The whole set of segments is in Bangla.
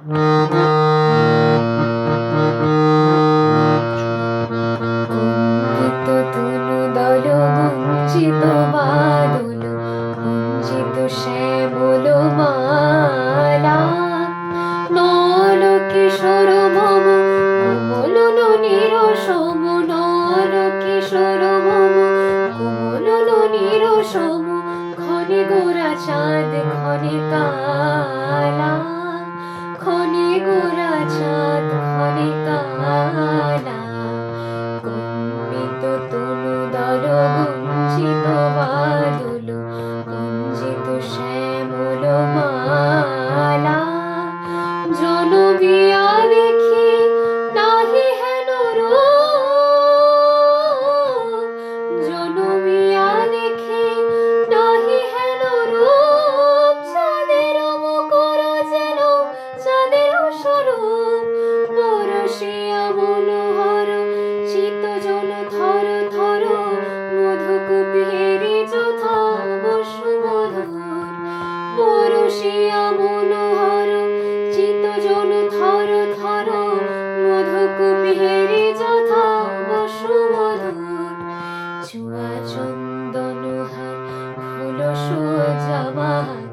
কম্পিত তনু দল গুঞ্জিত বাদল গুঞ্জিত শ্যামল মালা নল কিশোর মম কোমল ননির সম নল কিশোর মম কোমল ননির সম ক্ষণে গোরা চাঁদ ক্ষণে কালা ক্ষণে গোরা চাঁদ ক্ষণে কালা কম্পিত তনু দল গুঞ্জিত বাদল গুঞ্জিত শ্যামল মালা জনবিয়া দেখি নাহি হেন রূপ জনবিয়া দেখি নাহি হেন রূপ চাঁদের মুখর যেন চাঁদের স্বরূপ পরশিয়া মনোহর চিত জন থর থর মধুকুপেরি যথা বসু মধুর পরশিয়া মনোহর চিত জন থর থর মধুকুপেরি যথা বসু মধুর চুয়া চন্দন হার ফুল সোজাবাহার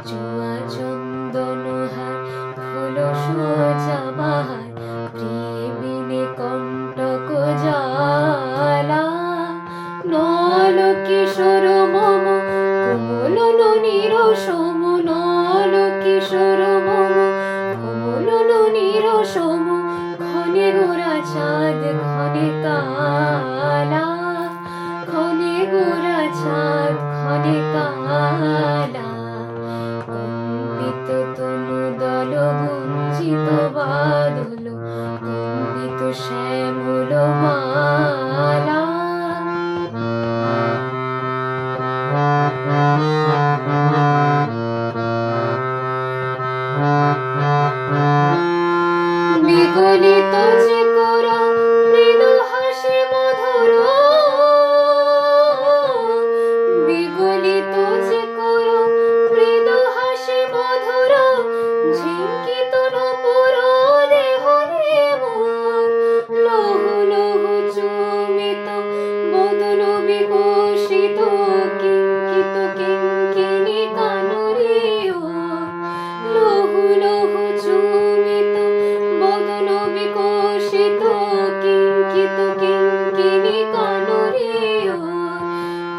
চুয়া চন্দন হার ফুল সোজাবাহার প্রেমিনে কণ্টক জালা নল কিশোর মম কোমল ননির সম নল কিশোর মম কোমল ননির সম ক্ষণে গোরা চাঁদ ক্ষণে কালা ক্ষণে গোরা চাঁদ ক্ষণে কালা কম্পিত তনু দল গুঞ্জিত বাদল কম্পিত শ্যামল মালা বিগলিত যে কর মৃদু হাসি মধুর বিগলিত যে কর মৃদু হাসি মধুর ঝিঙ্কিত নপুর দেহ মোর লহু লহু চুমিত বদন বিকশিত কিঙ্কিত কিঙ্কিনী কানরে লহু লহু চুমিত বদন বিকশিত কিঙ্কিত কিঙ্কিনী কানরে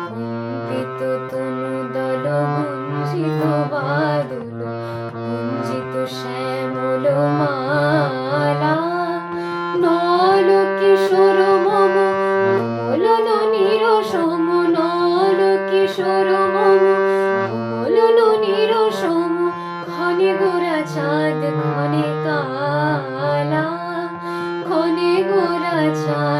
কম্পিত তনু দল গুঞ্জিত বাদল গুঞ্জিত শ্যামল মালা নল কিশোর মম কোমল ননির সম নল কিশোর মম কোমল ননির সম ক্ষণে গোরা চাঁদ ক্ষণে কালা ক্ষণে গোরা চাঁদ